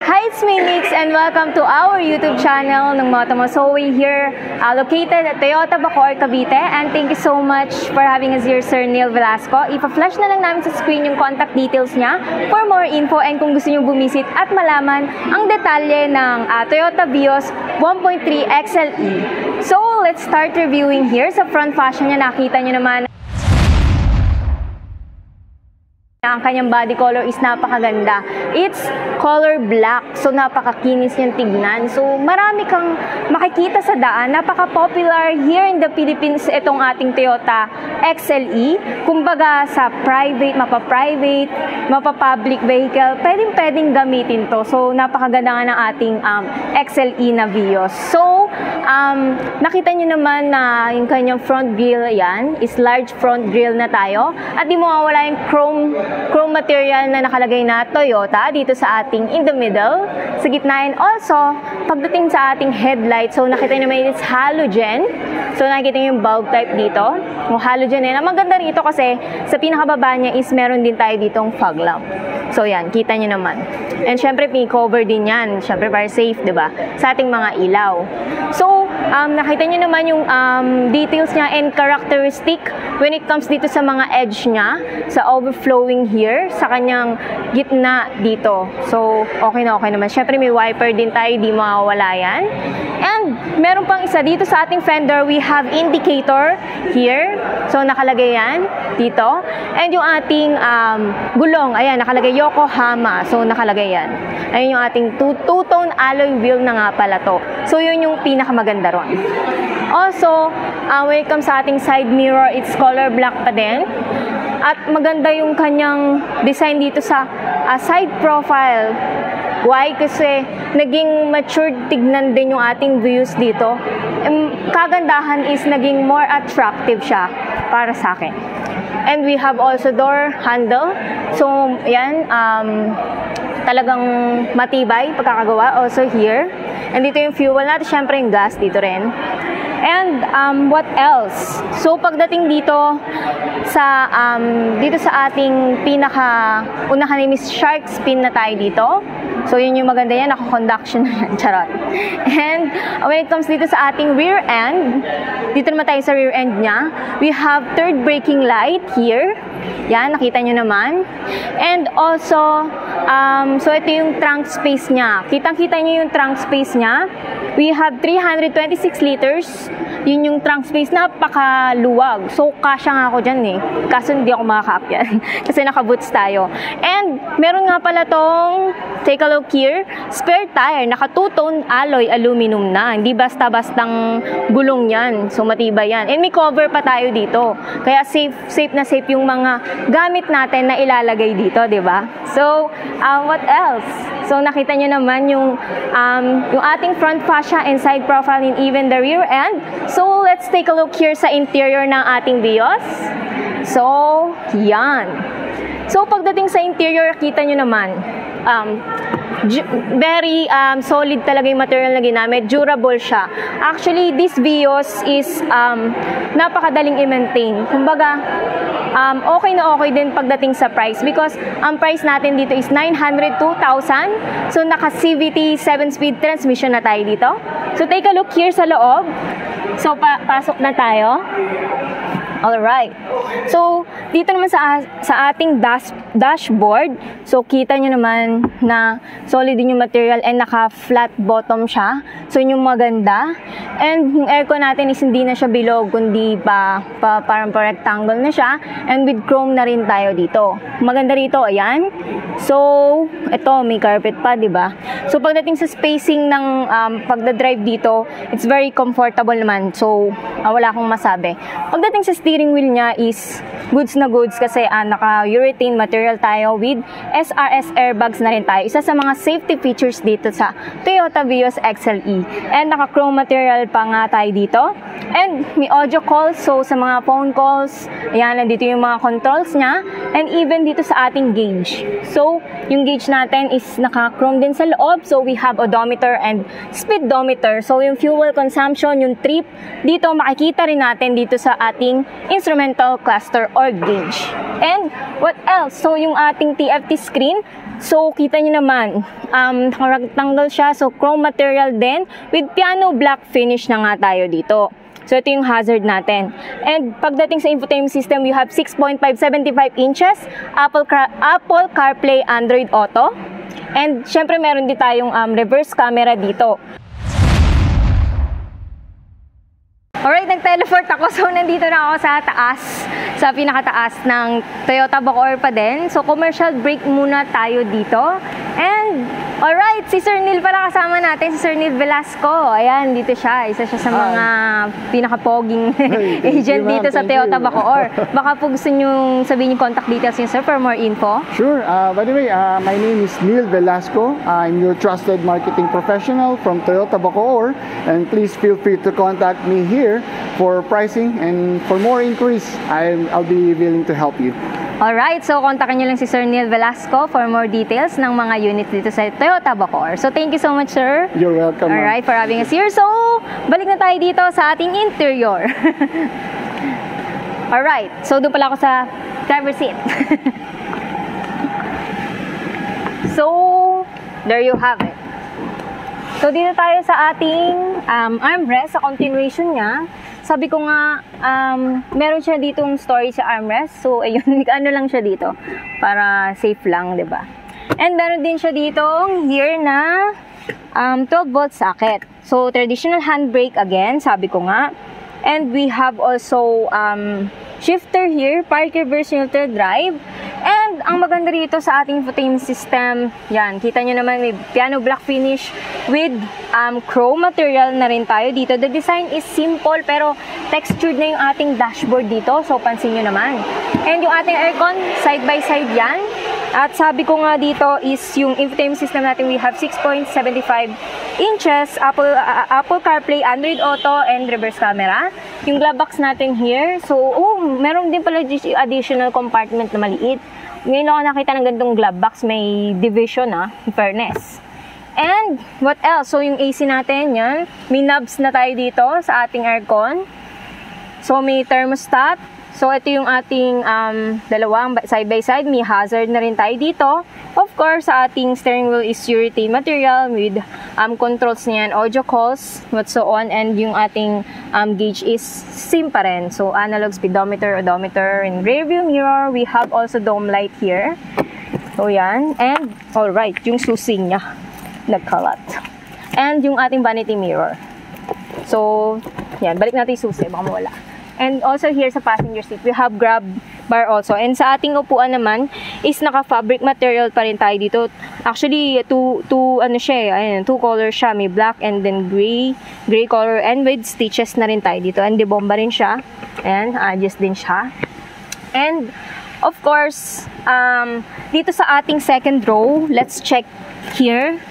Hi, it's me Nix and welcome to our YouTube channel ng Motomo. So we're here located at Toyota Bacoor, Cavite, and thank you so much for having us here, Sir Neil Velasco. Ipa-flash na lang namin sa screen yung contact details niya for more info and kung gusto niyo bumisit at malaman ang detalye ng Toyota Vios 1.3 XLE. So let's start reviewing here. Sa front fascia niya, nakita niyo naman ang kanyang body color is napakaganda. It's color black. So, napakakinis niyang tignan. So, marami kang makikita sa daan. Napaka-popular here in the Philippines itong ating Toyota XLE. Kumbaga, sa private, mapa-public vehicle, pwedeng gamitin to. So, napakaganda nga ng ating XLE na Vios. So, nakita niyo naman na yung kanyang front grille, yan, is large front grille na tayo. At di mawawala yung chrome material na nakalagay na Toyota dito sa ating in the middle, sa gitna, and also pagdating sa ating headlight, so nakita nyo naman it's halogen. So nakikita nyo yung bulb type dito, yung halogen yan. Ang maganda rito kasi sa pinakababa niya is meron din tayo ditong fog lamp. So yan, kita nyo naman. And syempre cover din yan, syempre para safe, diba, sa ating mga ilaw. So nakita nyo naman yung details niya and characteristic when it comes dito sa mga edge niya, sa overflowing here, sa kanyang gitna dito. So, okay na naman. Syempre, may wiper din tayo, di mawawala yan. And, meron pang isa dito sa ating fender, we have indicator here. So, nakalagay yan dito. And yung ating gulong, ayan, nakalagay Yokohama. So, nakalagay yan. Ayun yung ating two-tone alloy wheel na nga pala to. So, yun yung pinakamaganda ron. Also, when it comes sa ating side mirror, it's color black pa din. At maganda yung kanyang design dito sa side profile. Why? Kasi naging matured tignan din yung ating views dito. Kagandahan is naging more attractive siya para sa akin. And we have also door handle. So, yan, talagang matibay pagkakagawa. Also here. And dito yung fuel natin, syempre yung gas dito rin. And what else? So pagdating dito sa ating pinaka-unahan name is shark spin na tayo dito. So yun yung maganda yan, naka-conduction na yan, charot. And when it comes dito sa ating rear end, dito naman tayo sa rear end niya, we have third braking light here. Yan, nakita nyo naman. And also, so ito yung trunk space niya. Kitang-kita nyo yung trunk space niya. We have 326 liters. Yun yung trunk space, napakaluwag. So, kasya nga ako dyan eh. Kaso hindi ako makakaakyat. Kasi naka-boots tayo. And, meron nga pala tong, take a look here, spare tire. Naka two-tone alloy aluminum na. Hindi basta-bastang gulong yan. So, matibay yan. And may cover pa tayo dito. Kaya safe na safe yung mga gamit natin na ilalagay dito, diba? So, what else? So, nakita nyo naman yung ating front fascia and side profile and even the rear end. So, let's take a look here sa interior ng ating Vios. So, yan. So, pagdating sa interior, kita nyo naman, very solid talaga yung material na ginamit. Durable siya. Actually, this Vios is napakadaling i-maintain. Kumbaga, okay na okay din pagdating sa price because ang price natin dito is 902,000. So, naka-CVT 7-speed transmission na tayo dito. So, take a look here sa loob. So, pasok na tayo. Alright. So, dito naman sa ating dashboard, so kita nyo naman na solid din yung material and naka-flat bottom siya. So, yun yung maganda. And yung aircon natin is hindi na siya bilog, kundi parang rectangle na siya. And with chrome na rin tayo dito. Maganda rito, ayan. So, ito, may carpet pa, diba? So, pagdating sa spacing ng pagdadrive dito, it's very comfortable naman. So, wala akong masabi. Pagdating sa steering wheel niya is goods na goods kasi naka-urethane material tayo with SRS airbags na rin tayo. Isa sa mga safety features dito sa Toyota Vios XLE. And naka-chrome material pa nga tayo dito. And may audio calls, so sa mga phone calls, ayan, nandito yung mga controls niya. And even dito sa ating gauge. So, yung gauge natin is naka-chrome din sa loob. So, we have odometer and speedometer. So, yung fuel consumption, yung trip, dito makikita rin natin dito sa ating instrumental cluster or gauge. And what else? So, yung ating TFT screen. So, kita nyo naman, rectangle siya. So, chrome material din with piano black finish na nga tayo dito. So, ito yung hazard natin. And pagdating sa infotainment system, we have 6.575 inches, Apple CarPlay, Android Auto. And, syempre, meron din tayong reverse camera dito. Alright, nag-teleport ako. So, nandito na ako sa taas, sa pinakataas ng Toyota Bacoor pa din. So, commercial break muna tayo dito. And, alright, si Sir Neil pala kasama natin, si Sir Neil Velasco. Ayan, dito siya. Isa siya sa mga pinaka-poging agent dito sa Toyota Bacoor. Baka po gusto nyo sabihin yung contact details niyo, sir, for more info. Sure. By the way, my name is Neil Velasco. I'm your trusted marketing professional from Toyota Bacoor. And please feel free to contact me here for pricing, and for more inquiries, I'll be willing to help you. Alright, so kontakin nyo lang si Sir Neil Velasco for more details ng mga units dito sa Toyota Bacoor. So thank you so much, sir. You're welcome. Alright, for having us here. So, balik na tayo dito sa ating interior. Alright, so doon pala ako sa driver's seat. So, there you have it. So, dito tayo sa ating armrest, sa continuation niya. Sabi ko nga, meron siya ditong storage sa armrest. So, ayun, ano lang siya dito. Para safe lang, di ba? And meron din siya ditong here na 12-volt socket. So, traditional handbrake again, sabi ko nga. And we have also shifter here, park reverse neutral drive. And ang maganda rito sa ating infotainment system, yan, kita nyo naman may piano black finish with chrome material na rin tayo dito. The design is simple pero textured na yung ating dashboard dito. So, pansin nyo naman. And yung ating aircon, side by side yan. At sabi ko nga dito is yung infotainment system natin, we have 6.75 inches, Apple CarPlay, Android Auto, and reverse camera. Yung glove box natin here, so, meron din pala additional compartment na maliit. Ngayon ako nakita ng ganitong glove box, may division in fairness. And, what else? So, yung AC natin, yan. May knobs na tayo dito sa ating aircon. So, may thermostat. So, ito yung ating dalawang side by side. May hazard na rin tayo dito. Of course, sa ating steering wheel is urethane material with controls niyan, audio calls, what's so on, and yung ating gauge is same pa rin. So, analog speedometer, odometer, and rear view mirror. We have also dome light here. So, yan. And, alright, yung susi niya, nagkalat. And yung ating vanity mirror. So, yan. Balik natin yung susi, baka mawala. And also here sa passenger seat, we have grab bar also. And sa ating upuan naman is naka-fabric material pa rin tayo dito. Actually, two colors siya. May black and then gray color, and with stitches na rin tayo dito. And debomba rin siya. And adjust din siya. And of course, dito sa ating second row, let's check here.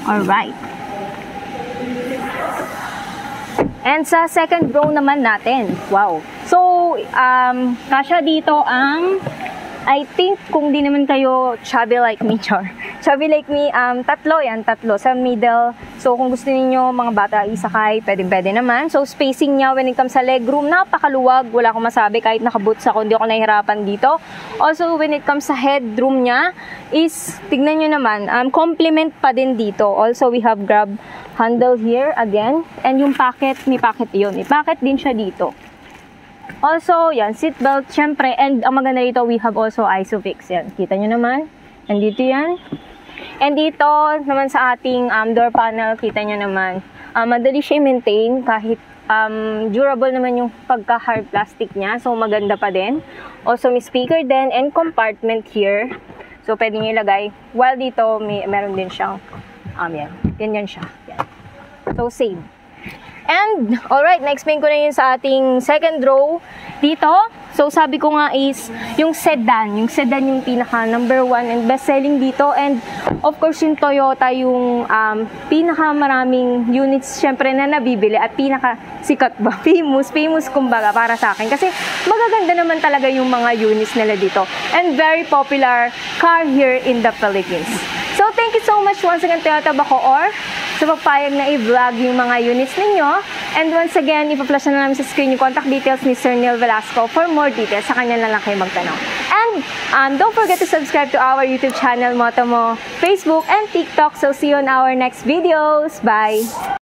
Alright. And sa second row naman natin, wow. So, kasya dito ang, I think, kung di naman kayo chubby like me, chubby like me, tatlo sa middle. So, kung gusto niyo mga bata isakay, pwede naman. So, spacing niya when it comes sa legroom, napakaluwag. Wala akong masabi, kahit nakaboots ako, hindi ako nahihirapan dito. Also, when it comes sa headroom niya, is, tignan nyo naman, complement pa din dito. Also, we have grab handle here again. And yung pocket, may pocket yun. May pocket din siya dito. Also, yan, seatbelt, syempre. And ang maganda dito, we have also ISOFIX. Yan, kita nyo naman. And dito yan. And dito naman sa ating door panel, kita nyo naman. Madali siya i-maintain kahit durable naman yung pagka-hard plastic niya. So, maganda pa din. Also, may speaker din and compartment here. So, pwede nyo ilagay. While dito, meron din siyang, yan. Ganyan siya. Yan. So, same. And, alright, na-explain ko na yun sa ating second row dito. So, sabi ko nga is, yung sedan yung pinaka number 1 and best selling dito. And, of course, yung Toyota, yung pinaka maraming units, syempre, na nabibili at pinaka sikat ba? Famous kumbaga para sa akin. Kasi, magaganda naman talaga yung mga units nila dito. And, very popular car here in the Philippines. So, thank you so much once again, Toyota Bacoor, sa pagpayag na i-vlog yung mga units ninyo. And once again, ipa-flash na namin sa screen yung contact details ni Sir Neil Velasco. For more details, sa kanya na lang kayo magtanong. And don't forget to subscribe to our YouTube channel, Motomo, Facebook, and TikTok. So see you on our next videos. Bye!